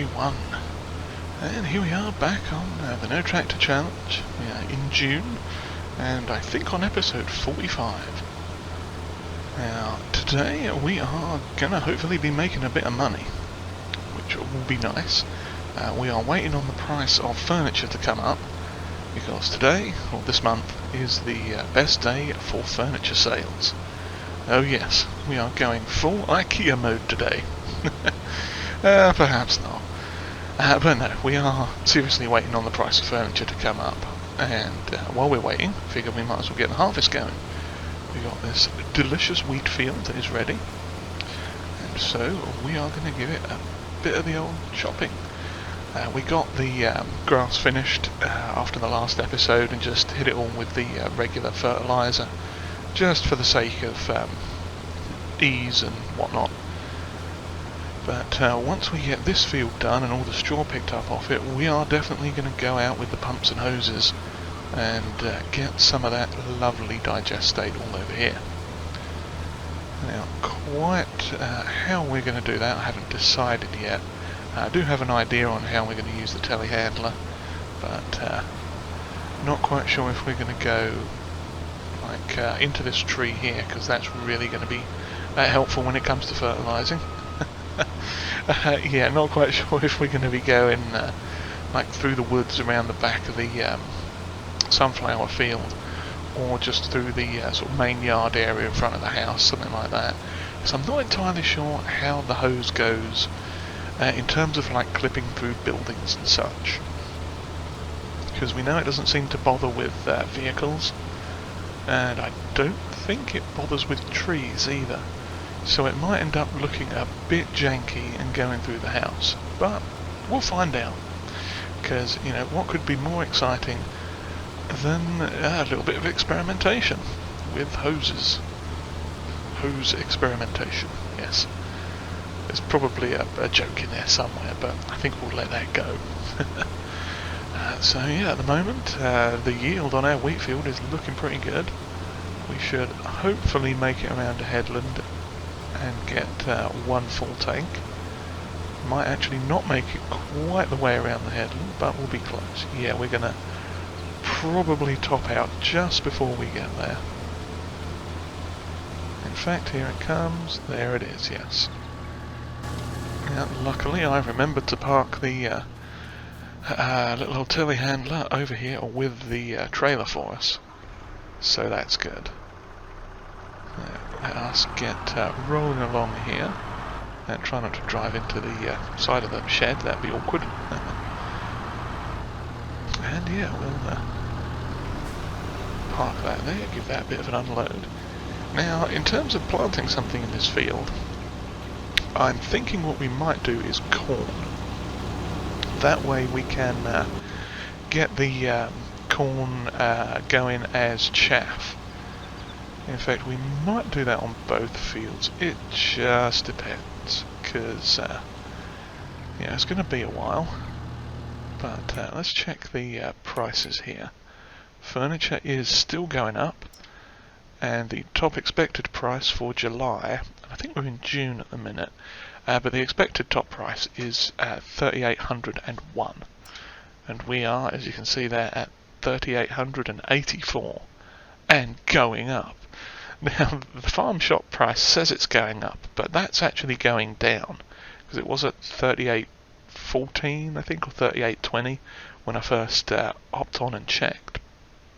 everyone, and here we are back on the NoTractorChallenge. We are in June, and I think on episode 45. Now today we are gonna hopefully be making a bit of money, which will be nice. We are waiting on the price of furniture to come up, because today, or this month, is the best day for furniture sales. Oh yes, we are going full IKEA mode today. Perhaps not. But no, we are seriously waiting on the price of furniture to come up. And while we're waiting, figure we might as well get the harvest going. We got this delicious wheat field that is ready. And so we are going to give it a bit of the old chopping. We got the grass finished after the last episode and just hit it all with the regular fertiliser, just for the sake of ease and whatnot. But once we get this field done and all the straw picked up off it, we are definitely going to go out with the pumps and hoses and get some of that lovely digestate all over here. Now, quite how we're going to do that I haven't decided yet. I do have an idea on how we're going to use the telehandler, but not quite sure if we're going to go like into this tree here, because that's really going to be helpful when it comes to fertilising. Yeah, not quite sure if we're going to be going like through the woods around the back of the sunflower field, or just through the sort of main yard area in front of the house, something like that. So I'm not entirely sure how the hose goes in terms of like clipping through buildings and such, because we know it doesn't seem to bother with vehicles, and I don't think it bothers with trees either. So it might end up looking a bit janky and going through the house, but we'll find out. Because, you know, what could be more exciting than a little bit of experimentation with hoses? Hose experimentation, yes. There's probably a joke in there somewhere, but I think we'll let that go. So yeah, at the moment, the yield on our wheat field is looking pretty good. We should hopefully make it around a headland and get one full tank. Might actually not make it quite the way around the headland, but we'll be close. Yeah, we're gonna probably top out just before we get there. In fact, here it comes. There it is, yes. Now, luckily I remembered to park the little telehandler over here with the trailer for us, so that's good. Let us get rolling along here and try not to drive into the side of the shed, that'd be awkward. And yeah, we'll park that there, give that a bit of an unload. Now, in terms of planting something in this field, I'm thinking what we might do is corn. That way we can get the corn going as chaff. In fact, we might do that on both fields. It just depends, because yeah, it's going to be a while. But let's check the prices here. Furniture is still going up, and the top expected price for July, I think we're in June at the minute, but the expected top price is 3,801, and we are, as you can see there, at 3,884, and going up. Now, the farm shop price says it's going up, but that's actually going down, because it was at 38.14, I think, or 38.20 when I first hopped on and checked.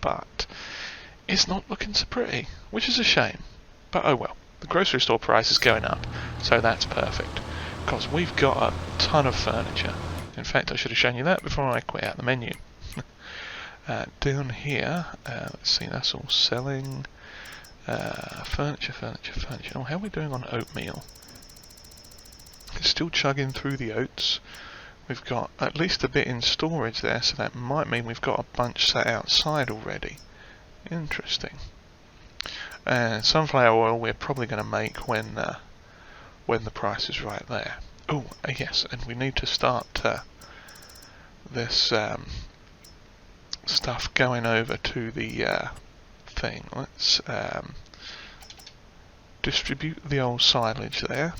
But it's not looking so pretty, which is a shame. But oh well, the grocery store price is going up, so that's perfect, because we've got a ton of furniture. In fact, I should have shown you that before I quit out the menu. Down here, let's see, that's all selling. Furniture. Oh, how are we doing on oatmeal? It's still chugging through the oats. We've got at least a bit in storage there, so that might mean we've got a bunch sat outside already. Interesting. And sunflower oil we're probably going to make when the price is right there. Oh, yes, and we need to start this stuff going over to the thing. Let's distribute the old silage there.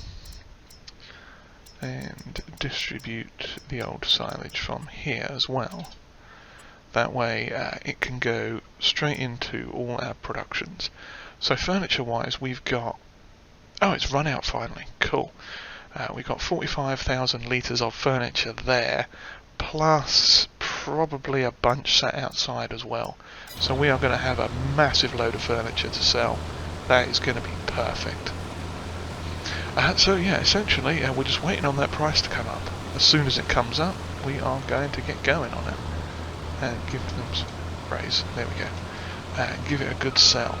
and distribute the old silage from here as well. That way it can go straight into all our productions. So furniture wise we've got, oh, it's run out finally, cool. We've got 45,000 litres of furniture there, plus probably a bunch sat outside as well. So we are going to have a massive load of furniture to sell. That is going to be perfect. So yeah, essentially we're just waiting on that price to come up. As soon as it comes up, we are going to get going on it. And give them some praise, there we go. And give it a good sell.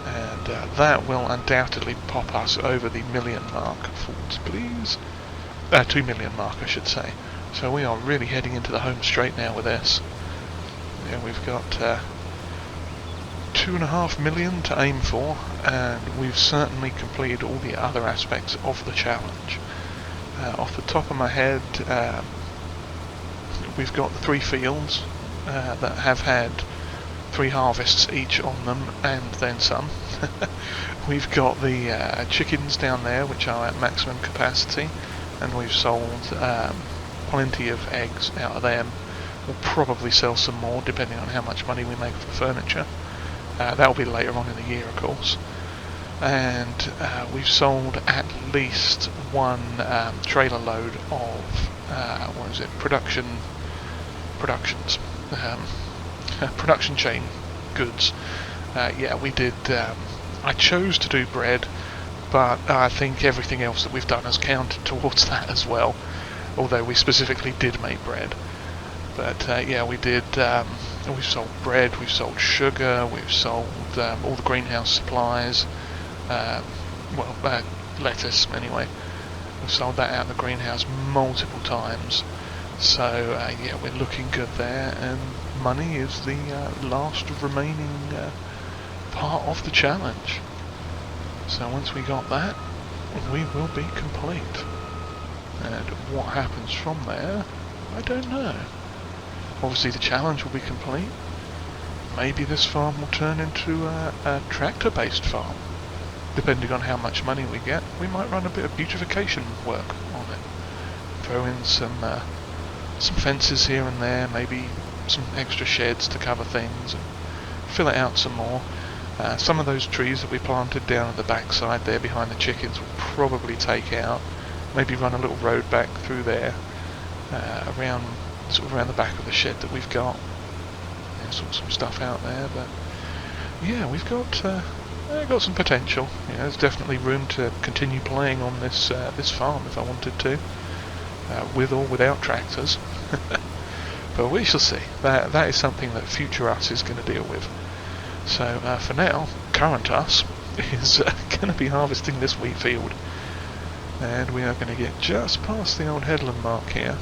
And that will undoubtedly pop us over the million mark. Forwards, please. 2 million mark, I should say. So we are really heading into the home straight now with this. Yeah, we've got 2.5 million to aim for, and we've certainly completed all the other aspects of the challenge. Off the top of my head, we've got the 3 fields that have had 3 harvests each on them, and then some. We've got the chickens down there, which are at maximum capacity, and we've sold plenty of eggs out of them. We'll probably sell some more, depending on how much money we make for the furniture. That'll be later on in the year, of course. And we've sold at least 1 trailer load of production chain goods. Yeah, we did. I chose to do bread, but I think everything else that we've done has counted towards that as well. Although we specifically did make bread. But yeah, we did. We've sold bread, we've sold sugar, we've sold all the greenhouse supplies. Lettuce anyway. We've sold that out of the greenhouse multiple times. So yeah, we're looking good there, and money is the last remaining part of the challenge. So once we got that, we will be complete. And what happens from there, I don't know. Obviously the challenge will be complete. Maybe this farm will turn into a tractor-based farm. Depending on how much money we get, we might run a bit of beautification work on it. Throw in some fences here and there, maybe some extra sheds to cover things, and fill it out some more. Some of those trees that we planted down at the backside there behind the chickens will probably take out. Maybe run a little road back through there, around the back of the shed that we've got. Yeah, sort some stuff out there, but yeah, we've got some potential. Yeah, there's definitely room to continue playing on this farm if I wanted to, with or without tractors. But we shall see. That is something that future us is going to deal with. So for now, current us is going to be harvesting this wheat field, and we are going to get just past the old headland mark here,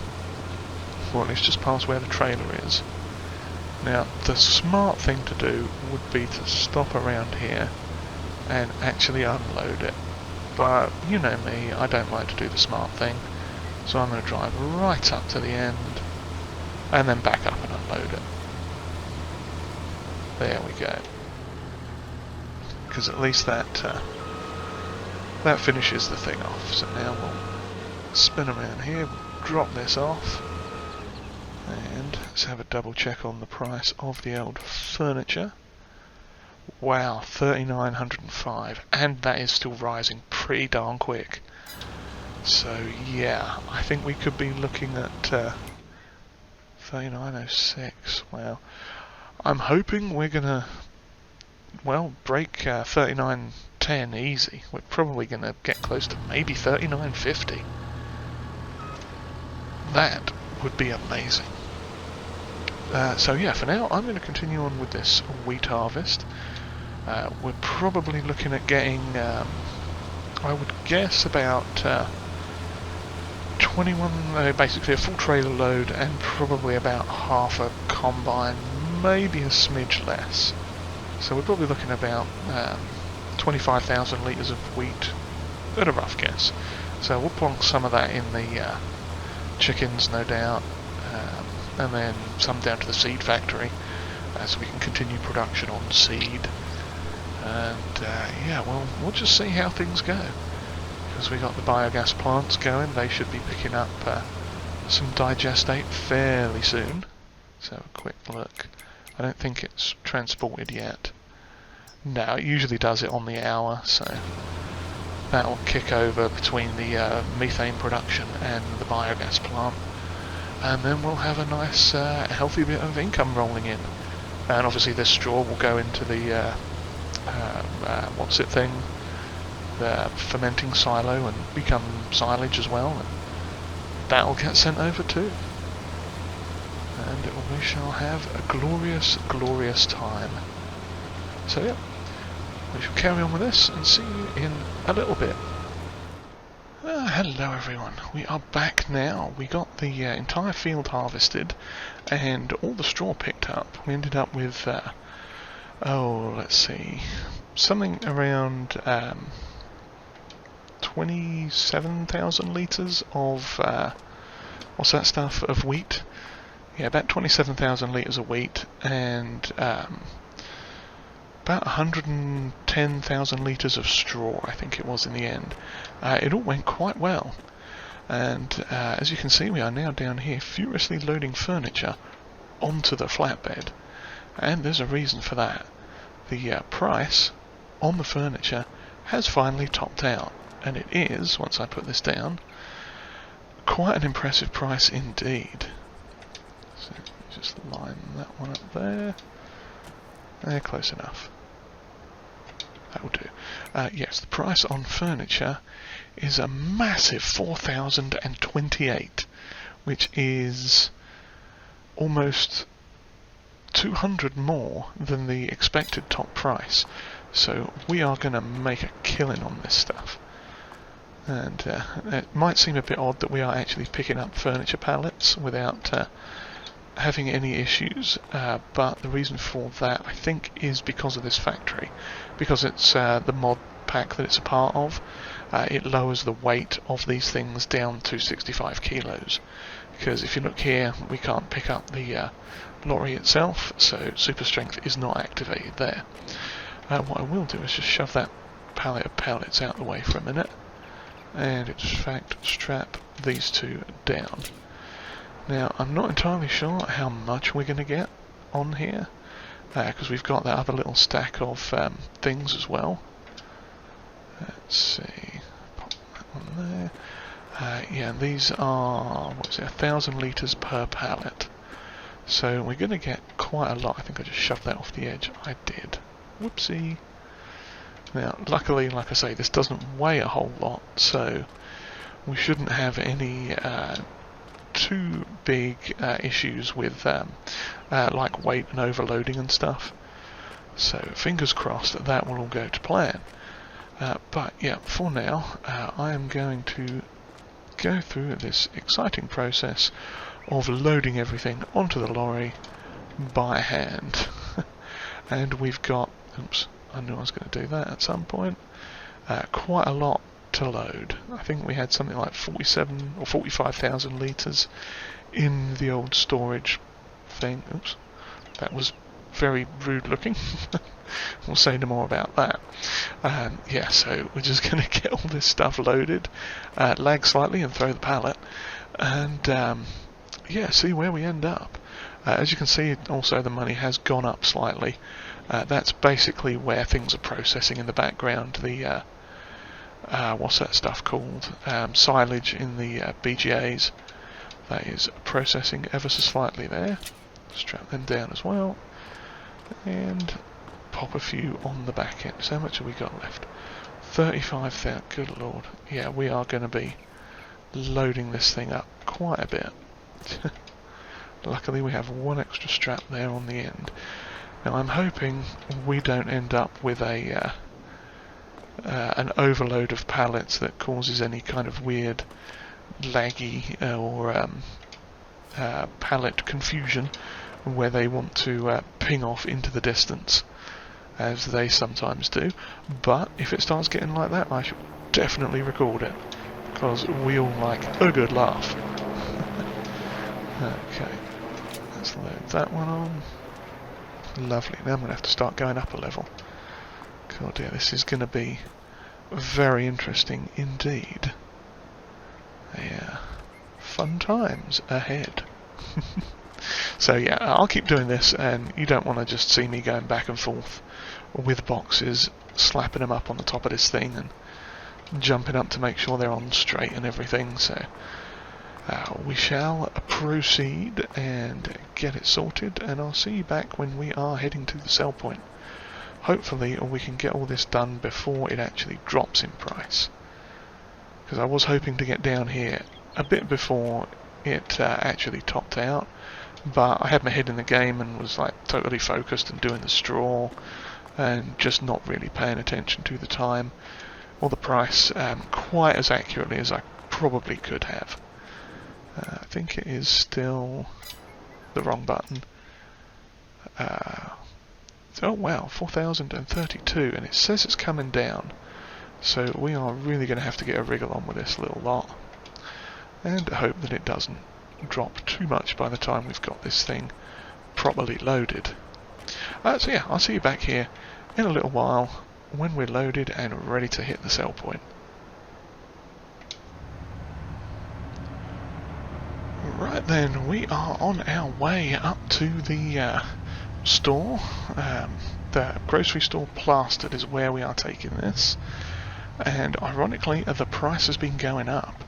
or at least just past where the trailer is. Now, the smart thing to do would be to stop around here and actually unload it. But you know me, I don't like to do the smart thing, so I'm going to drive right up to the end and then back up and unload it. There we go. Because at least that finishes the thing off. So now we'll spin around here, drop this off, and let's have a double check on the price of the old furniture. Wow, 3,905, and that is still rising pretty darn quick. So yeah, I think we could be looking at 3,906. Wow, I'm hoping we're gonna, well, break 3,910 easy. We're probably gonna get close to maybe 3,950. That would be amazing. So yeah, for now I'm going to continue on with this wheat harvest. We're probably looking at getting, I would guess, about 21, basically a full trailer load, and probably about half a combine, maybe a smidge less. So we're probably looking at about 25,000 litres of wheat, at a rough guess. So we'll plonk some of that in the chickens, no doubt, and then some down to the seed factory, so we can continue production on seed. And yeah, well, we'll just see how things go. because we got the biogas plants going. They should be picking up some digestate fairly soon. So a quick look. I don't think it's transported yet. No, it usually does it on the hour, so that'll kick over between the methane production and the biogas plant, and then we'll have a nice healthy bit of income rolling in. And obviously this straw will go into the what's it thing, the fermenting silo, and become silage as well, and that'll get sent over too. And we shall have a glorious, glorious time. So yeah, we shall carry on with this and see you in a little bit. Hello everyone, we are back now. We got the entire field harvested and all the straw picked up. We ended up with, let's see, something around 27,000 litres of, what's that stuff, of wheat. Yeah, about 27,000 litres of wheat, and about 110,000 litres of straw, I think it was in the end. It all went quite well, and as you can see, we are now down here furiously loading furniture onto the flatbed, and there's a reason for that. The price on the furniture has finally topped out, and it is, once I put this down, quite an impressive price indeed. So just line that one up there. Close enough. That will do. Yes, the price on furniture is a massive 4,028, which is almost 200 more than the expected top price. So we are going to make a killing on this stuff. And it might seem a bit odd that we are actually picking up furniture pallets without having any issues, but the reason for that, I think, is because of this factory. Because it's the mod pack that it's a part of, it lowers the weight of these things down to 65 kilos. Because if you look here, we can't pick up the lorry itself, so super strength is not activated there. What I will do is just shove that pallet of pellets out the way for a minute, and in fact strap these two down. Now, I'm not entirely sure how much we're going to get on here, because we've got that other little stack of things as well. Let's see, pop that one there. Yeah, these are, 1,000 litres per pallet. So we're going to get quite a lot. I think I just shoved that off the edge. I did. Whoopsie. Now, luckily, like I say, this doesn't weigh a whole lot, so we shouldn't have any too big issues with like weight and overloading and stuff. So fingers crossed that will all go to plan. But yeah, for now, I am going to go through this exciting process of loading everything onto the lorry by hand. And we've got, oops, I knew I was going to do that at some point, quite a lot to load. I think we had something like 47 or 45,000 litres in the old storage thing. Oops, that was very rude looking. We'll say no more about that. Yeah, so we're just going to get all this stuff loaded, lag slightly and throw the pallet, and yeah, see where we end up. As you can see, also the money has gone up slightly. That's basically where things are processing in the background. The what's that stuff called? Silage in the BGAs. That is processing ever so slightly there. Strap them down as well. And pop a few on the back end. So how much have we got left? 35,000. Good lord. Yeah, we are going to be loading this thing up quite a bit. Luckily we have one extra strap there on the end. Now I'm hoping we don't end up with a an overload of pallets that causes any kind of weird laggy or pallet confusion where they want to ping off into the distance, as they sometimes do. But if it starts getting like that, I should definitely record it, because we all like a good laugh. Okay, let's load that one on. Lovely. Now I'm going to have to start going up a level. God dear, this is going to be Very interesting indeed. Yeah, fun times ahead. So yeah, I'll keep doing this, and you don't want to just see me going back and forth with boxes, slapping them up on the top of this thing and jumping up to make sure they're on straight and everything. So we shall proceed and get it sorted, and I'll see you back when we are heading to the sell point. Hopefully we can get all this done before it actually drops in price, because I was hoping to get down here a bit before it actually topped out, but I had my head in the game and was like totally focused and doing the straw and just not really paying attention to the time or the price quite as accurately as I probably could have. I think it is still the wrong button. Oh wow, 4,032, and it says it's coming down, so we are really going to have to get a wriggle on with this little lot and hope that it doesn't drop too much by the time we've got this thing properly loaded. So yeah, I'll see you back here in a little while when we're loaded and ready to hit the sell point. Right then, we are on our way up to the store. The grocery store plastered is where we are taking this, and ironically the price has been going up.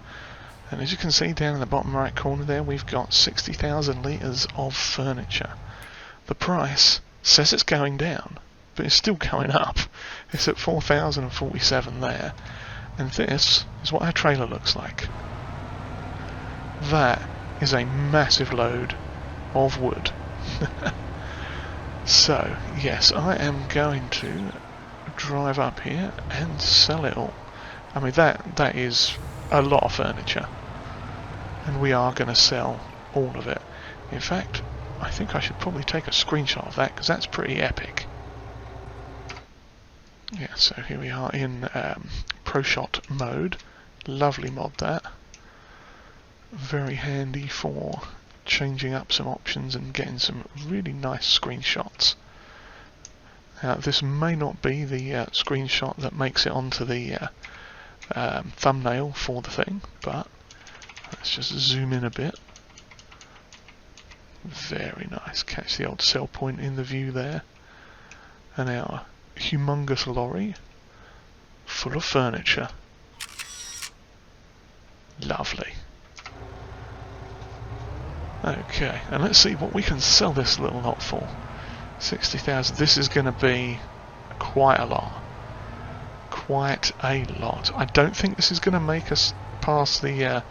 And as you can see down in the bottom right corner there, we've got 60,000 litres of furniture. The price says it's going down, but it's still going up. It's at 4,047 there. And this is what our trailer looks like. That is a massive load of wood. So, yes, I am going to drive up here and sell it all. I mean, that is a lot of furniture, and we are going to sell all of it. In fact, I think I should probably take a screenshot of that, because that's pretty epic. Yeah, so here we are in ProShot mode. Lovely mod, that. Very handy for changing up some options and getting some really nice screenshots. This may not be the screenshot that makes it onto the thumbnail for the thing, but let's just zoom in a bit. Very nice. Catch the old sell point in the view there. And our humongous lorry full of furniture. Lovely. Okay, and let's see what we can sell this little lot for. 60,000. This is going to be quite a lot. Quite a lot. I don't think this is going to make us pass the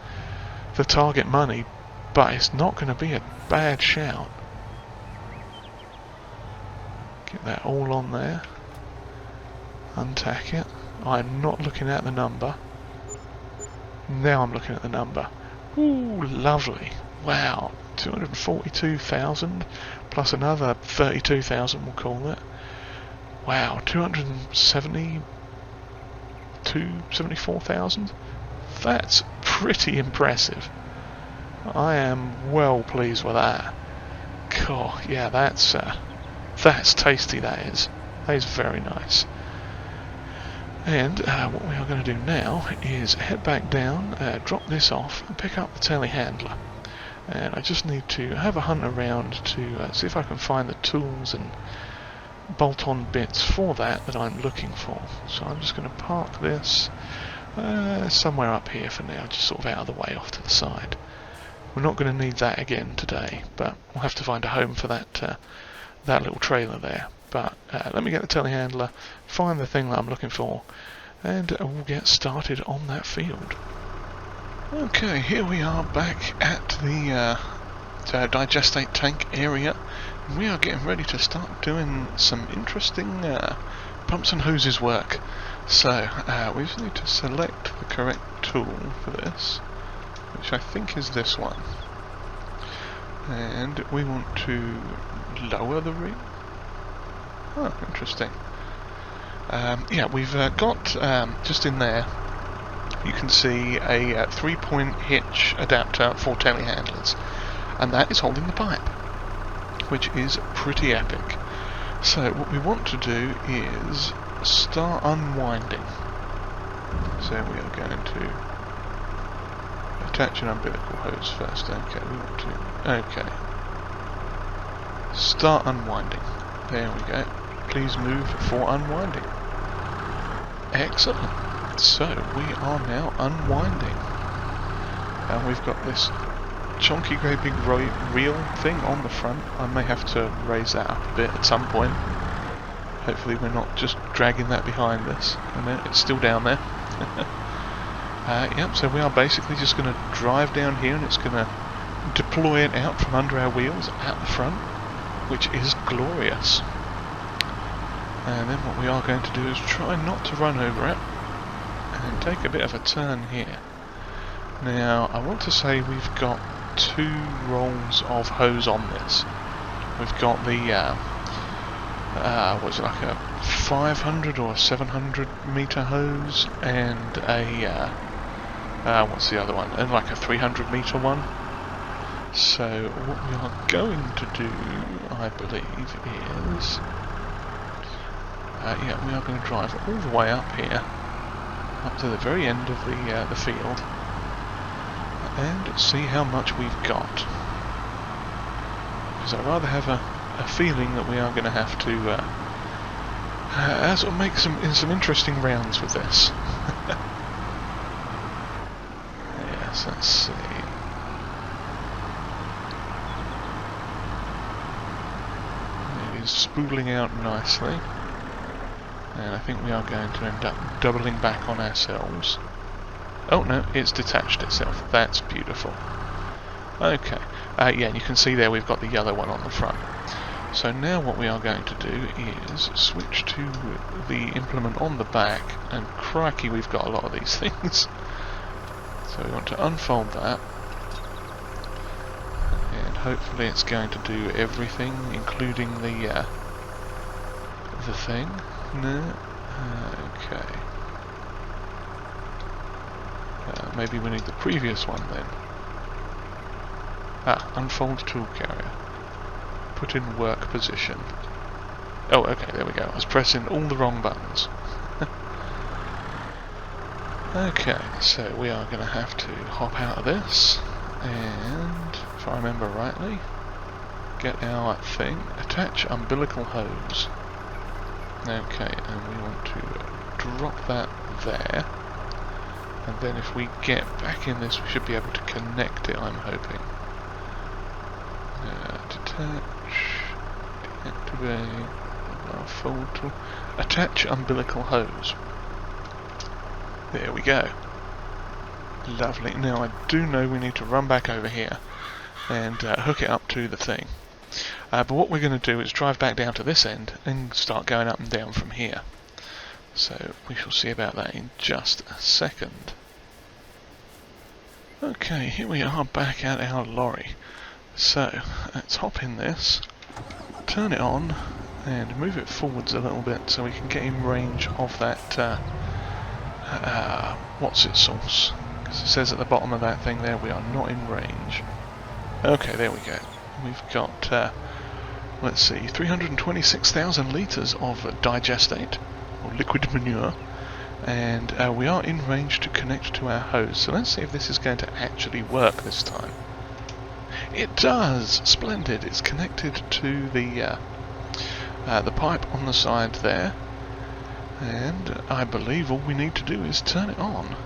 target money, but it's not going to be a bad shout. Get that all on there. Untack it. I'm not looking at the number. Now I'm looking at the number. Ooh, lovely. Wow, 242,000 plus another 32,000, we'll call it. Wow, 74,000. That's pretty impressive. I am well pleased with that. God, yeah, that's tasty. That is very nice. And what we are going to do now is head back down, drop this off, and pick up the telehandler. And I just need to have a hunt around to see if I can find the tools and bolt-on bits for that I'm looking for. So I'm just going to park this somewhere up here for now, just sort of out of the way off to the side. We're not going to need that again today, but we'll have to find a home for that little trailer there. But let me get the telehandler, find the thing that I'm looking for, and we'll get started on that field. Okay, here we are back at the digestate tank area. We are getting ready to start doing some interesting pumps and hoses work. So we just need to select the correct tool for this, which I think is this one. And we want to lower the rig. Oh, interesting. Yeah, we've got just in there, you can see a 3-point hitch adapter for telehandlers, and that is holding the pipe, which is pretty epic. So what we want to do is start unwinding. So we are going to attach an umbilical hose first. Okay, we want to... Okay. Start unwinding. There we go. Please move for unwinding. Excellent. So we are now unwinding. And we've got this chunky great big reel thing on the front. I may have to raise that up a bit at some point. Hopefully we're not just dragging that behind us. I mean, it's still down there. Yep, so we are basically just going to drive down here and it's going to deploy it out from under our wheels at the front, which is glorious. And then what we are going to do is try not to run over it and take a bit of a turn here. Now, I want to say we've got 2 rolls of hose on this. We've got the, what's it, like a 500 or 700 meter hose, and a, what's the other one? And like a 300 meter one. So what we are going to do, I believe, is, yeah, we are going to drive all the way up here, up to the very end of the field, and see how much we've got. Because I'd rather have a feeling that we are going to have to sort of make some interesting rounds with this. Yes, let's see. It is spooling out nicely, and I think we are going to end up doubling back on ourselves. Oh no, it's detached itself. That's beautiful. Okay, yeah, you can see there we've got the yellow one on the front. So now what we are going to do is switch to the implement on the back, and crikey, we've got a lot of these things. So we want to unfold that, and hopefully it's going to do everything, including the thing. No, okay. Maybe we need the previous one then. Unfold tool carrier. Put in work position. Oh, okay, there we go. I was pressing all the wrong buttons. Okay, so we are going to have to hop out of this, and, if I remember rightly, get our thing, attach umbilical hose. Okay, and we want to drop that there. And then if we get back in this, we should be able to connect it, I'm hoping. Detach, deactivate, fold tool, attach umbilical hose. There we go. Lovely. Now I do know we need to run back over here and hook it up to the thing. But what we're going to do is drive back down to this end and start going up and down from here. So we shall see about that in just a second. Okay, here we are back at our lorry. So let's hop in this, turn it on, and move it forwards a little bit so we can get in range of that what's it source? Because it says at the bottom of that thing there we are not in range. Okay, there we go. We've got let's see, 326,000 litres of digestate, or liquid manure, and we are in range to connect to our hose. So let's see if this is going to actually work this time. It does! Splendid! It's connected to the pipe on the side there, and I believe all we need to do is turn it on.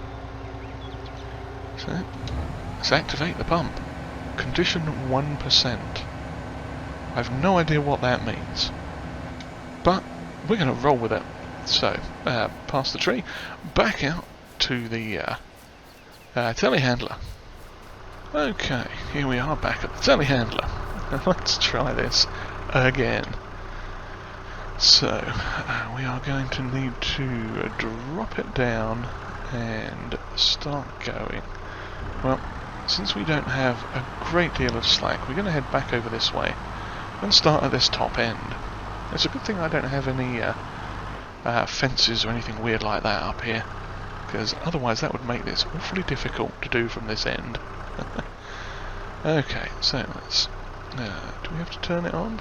So let's activate the pump. Condition 1%. I have no idea what that means, but we're going to roll with it. So, past the tree, back out to the telehandler. Okay, here we are back at the telehandler. Let's try this again. So, we are going to need to drop it down and start going. Well, since we don't have a great deal of slack, we're going to head back over this way and start at this top end. It's a good thing I don't have any fences or anything weird like that up here, because otherwise that would make this awfully difficult to do from this end. Okay, so let's... do we have to turn it on?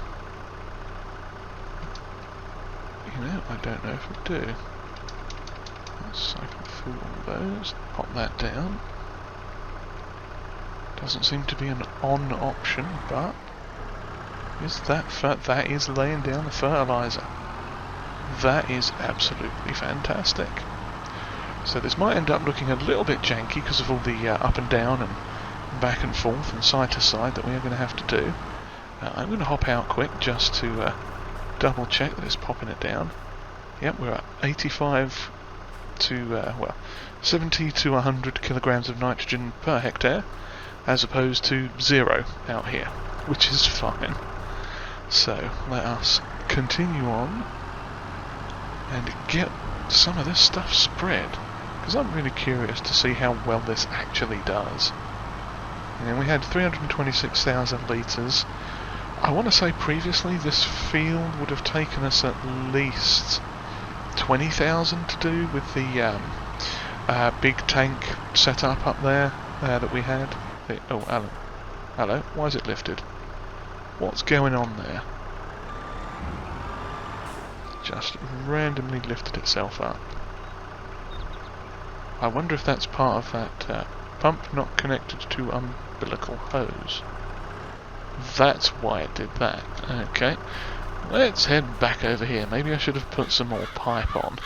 You know, I don't know if we do. Cycle through all those, pop that down. Doesn't seem to be an on option, but is that that is laying down the fertilizer. That is absolutely fantastic. So this might end up looking a little bit janky because of all the up and down and back and forth and side to side that we are going to have to do. I'm going to hop out quick just to double check that it's popping it down. Yep, we're at 85 to, well, 70 to 100 kilograms of nitrogen per hectare, as opposed to 0 out here, which is fine. So let us continue on and get some of this stuff spread, because I'm really curious to see how well this actually does. And we had 326,000 litres. I want to say previously this field would have taken us at least 20,000 to do with the big tank setup up there that we had. Oh, Alan. Hello, why is it lifted? What's going on there? Just randomly lifted itself up. I wonder if that's part of that pump not connected to umbilical hose. That's why it did that. Okay, let's head back over here. Maybe I should have put some more pipe on.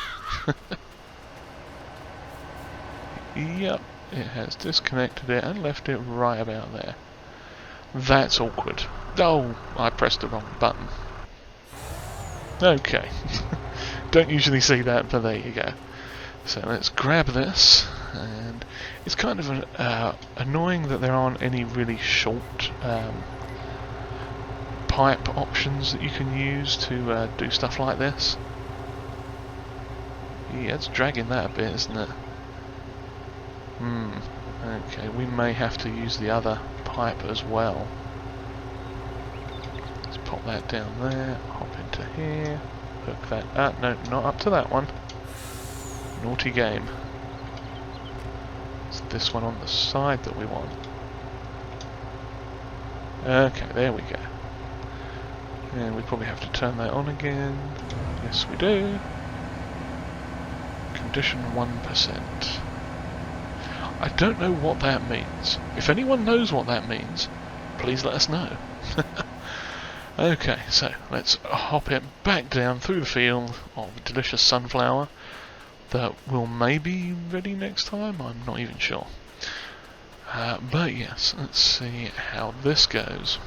Yep, it has disconnected it and left it right about there. That's awkward. Oh, I pressed the wrong button. Okay, don't usually see that, but there you go. So let's grab this, and it's kind of annoying that there aren't any really short pipe options that you can use to do stuff like this. Yeah, it's dragging that a bit, isn't it? Okay, we may have to use the other pipe as well. Let's pop that down there, hop into here, hook that, no, not up to that one. Naughty game. It's this one on the side that we want. Okay, there we go. And we probably have to turn that on again. Yes, we do. Condition 1%. I don't know what that means. If anyone knows what that means, please let us know. Okay, so let's hop it back down through the field of delicious sunflower that will maybe be ready next time, I'm not even sure. But yes, let's see how this goes.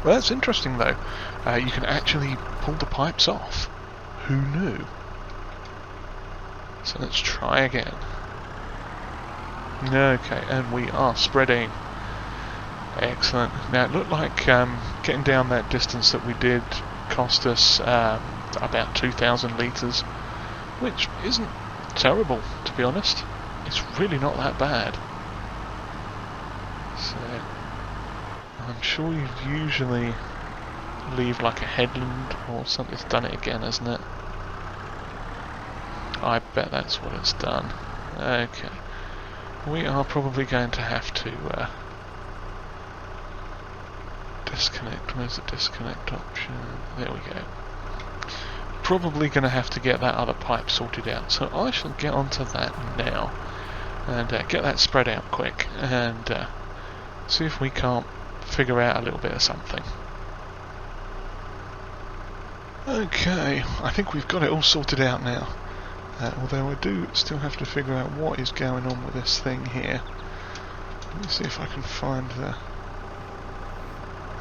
Well, that's interesting though. You can actually pull the pipes off. Who knew? So let's try again. Okay, and we are spreading. Excellent. Now it looked like getting down that distance that we did cost us about 2,000 litres, which isn't terrible, to be honest. It's really not that bad. So I'm sure you usually leave like a headland or something. It's done it again, hasn't it? I bet that's what it's done. Okay. We are probably going to have to disconnect. Where's the disconnect option? There we go. Probably going to have to get that other pipe sorted out. So I shall get onto that now and get that spread out quick and see if we can't figure out a little bit of something. Okay, I think we've got it all sorted out now. Although I do still have to figure out what is going on with this thing here. Let me see if I can find the...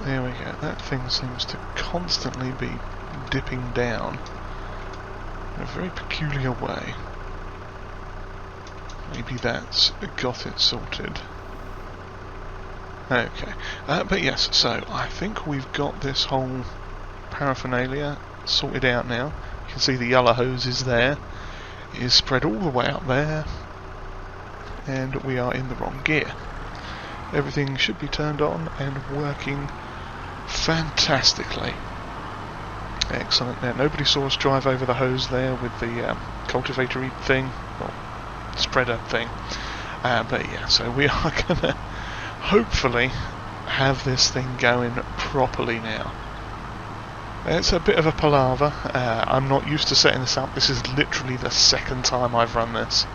There we go. That thing seems to constantly be dipping down in a very peculiar way. Maybe that's got it sorted. Okay. But yes, so I think we've got this whole paraphernalia sorted out now. You can see the yellow hose is there. It is spread all the way up there, and we are in the wrong gear. Everything should be turned on and working fantastically. Excellent. Now nobody saw us drive over the hose there with the cultivator thing, or spreader thing. But yeah, so we are gonna hopefully have this thing going properly now. It's a bit of a palaver. I'm not used to setting this up. This is literally the second time I've run this.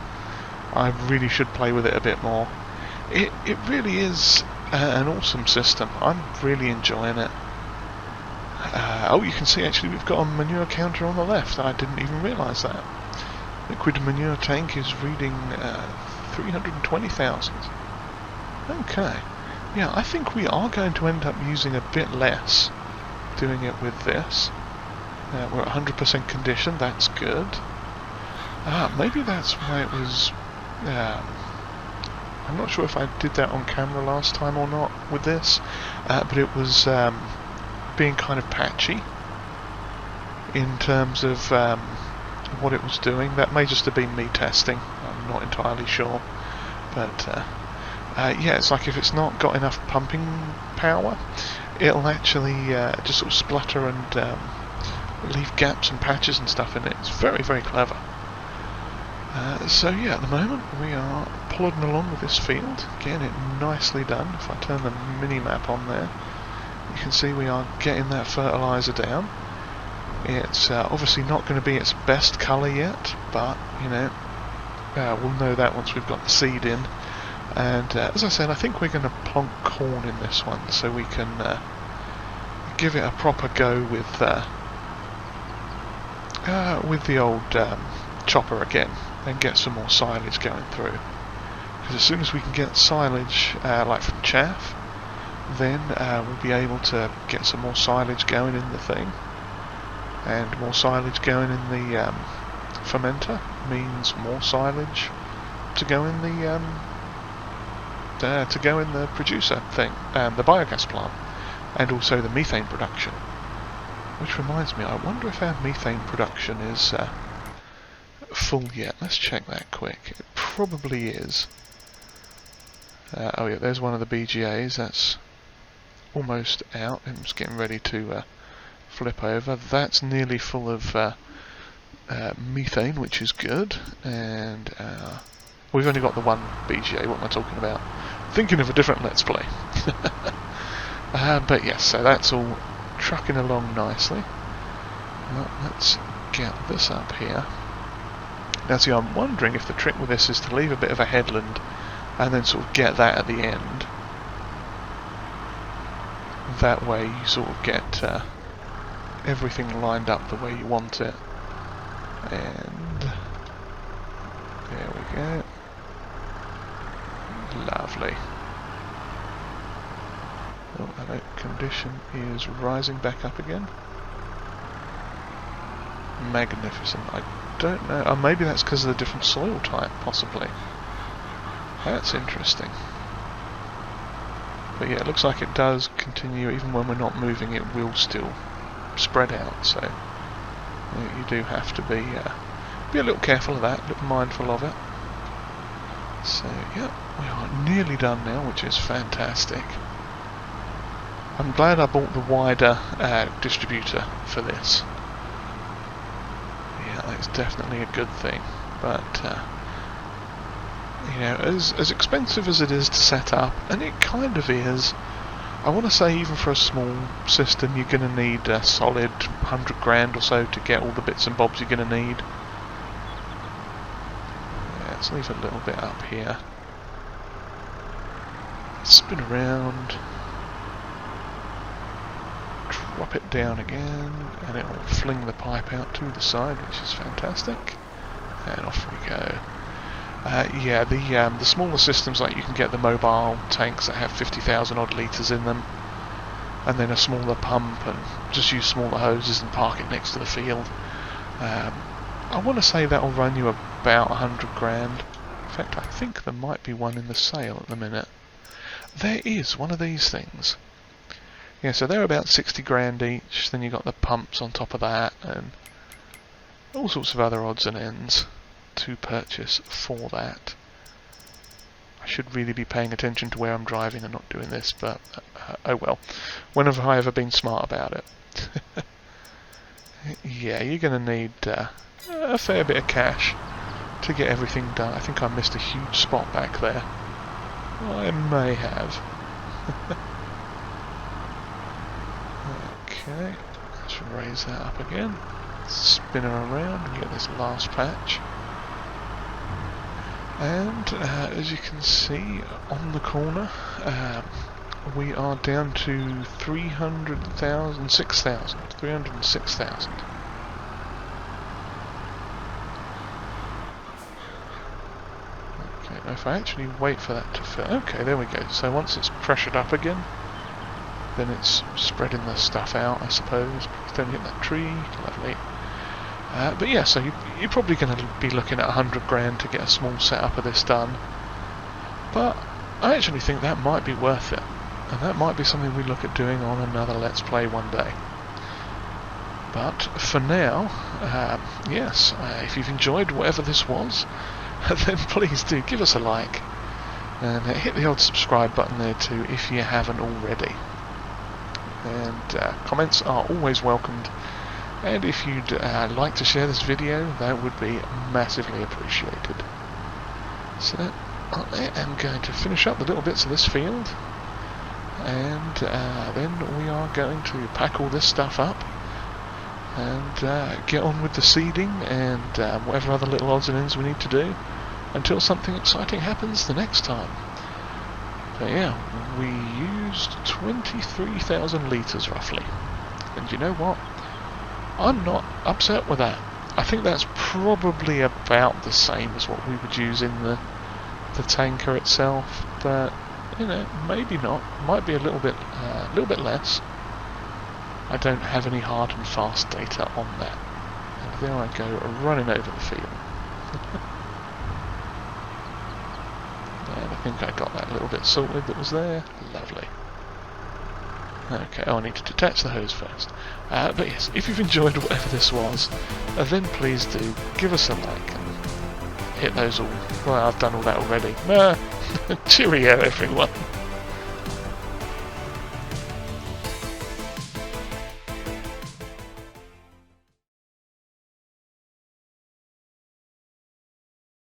I really should play with it a bit more. It really is an awesome system. I'm really enjoying it. Oh, you can see actually we've got a manure counter on the left. I didn't even realise that. Liquid manure tank is reading 320,000. Okay. Yeah, I think we are going to end up using a bit less doing it with this. We're at 100% condition, that's good. Maybe that's why it was... I'm not sure if I did that on camera last time or not with this, but it was being kind of patchy in terms of what it was doing. That may just have been me testing, I'm not entirely sure. But yeah, it's like if it's not got enough pumping power, it'll actually just sort of splutter and leave gaps and patches and stuff in it. It's very, very clever. So yeah, at the moment we are plodding along with this field, getting it nicely done. If I turn the mini-map on there, you can see we are getting that fertiliser down. It's obviously not going to be its best colour yet, but you know, we'll know that once we've got the seed in. And as I said, I think we're going to plonk corn in this one, so we can give it a proper go with the old chopper again, and get some more silage going through. Because as soon as we can get silage, like from chaff, then we'll be able to get some more silage going in the thing, and more silage going in the fermenter means more silage to go in the producer thing, the biogas plant, and also the methane production. Which reminds me, I wonder if our methane production is full yet. Let's check that quick. It probably is. Oh yeah, there's one of the BGAs. That's almost out. It's getting ready to flip over. That's nearly full of methane, which is good. And we've only got the one BGA. What am I talking about? Thinking of a different Let's Play. But yes, so that's all trucking along nicely. Well, let's get this up here. Now see, I'm wondering if the trick with this is to leave a bit of a headland and then sort of get that at the end. That way you sort of get everything lined up the way you want it. And there we go. Lovely. Oh, hello. Condition is rising back up again. Magnificent. I don't know. Oh, maybe that's because of the different soil type, possibly. That's interesting. But yeah, it looks like it does continue. Even when we're not moving, it will still spread out. So you do have to be a little careful of that, a little mindful of it. So yeah, we are nearly done now, which is fantastic. I'm glad I bought the wider distributor for this. Yeah, that's definitely a good thing. But you know, as expensive as it is to set up, and it kind of is, I want to say even for a small system you're going to need a solid 100 grand or so to get all the bits and bobs you're going to need. Yeah, let's leave a little bit up here. Spin around. Drop it down again, and it will fling the pipe out to the side, which is fantastic. And off we go. Yeah, the smaller systems, like you can get the mobile tanks that have 50,000 odd litres in them, and then a smaller pump, and just use smaller hoses and park it next to the field. I want to say that'll run you about 100 grand. In fact, I think there might be one in the sale at the minute. There is one of these things. Yeah, so they're about 60 grand each. Then you've got the pumps on top of that, and all sorts of other odds and ends to purchase for that. I should really be paying attention to where I'm driving and not doing this, but oh well. When have I ever been smart about it? Yeah, you're going to need a fair bit of cash to get everything done. I think I missed a huge spot back there. I may have. Okay, let's to raise that up again, spin her around and get this last patch. And as you can see on the corner, we are down to 306,000. Okay, if I actually wait for that to fill, okay, there we go. So once it's pressured up again, then it's spreading the stuff out, I suppose. Please don't hit that tree, lovely. But yeah, so you're probably going to be looking at 100 grand to get a small setup of this done. But I actually think that might be worth it. And that might be something we look at doing on another Let's Play one day. But for now, yes, if you've enjoyed whatever this was, then please do give us a like. And hit the old subscribe button there too if you haven't already. And comments are always welcomed. And if you'd like to share this video, that would be massively appreciated. So I am going to finish up the little bits of this field, and then we are going to pack all this stuff up and get on with the seeding and whatever other little odds and ends we need to do until something exciting happens the next time. But yeah, we used 23,000 litres roughly, and you know what? I'm not upset with that. I think that's probably about the same as what we would use in the tanker itself, but you know, maybe not. Might be a little bit less. I don't have any hard and fast data on that. And there I go, running over the field. And I think I got that little bit sorted that was there. Lovely. Okay, I need to detach the hose first. But yes, if you've enjoyed whatever this was, then please do give us a like and hit those all. Well, I've done all that already. Cheerio, everyone.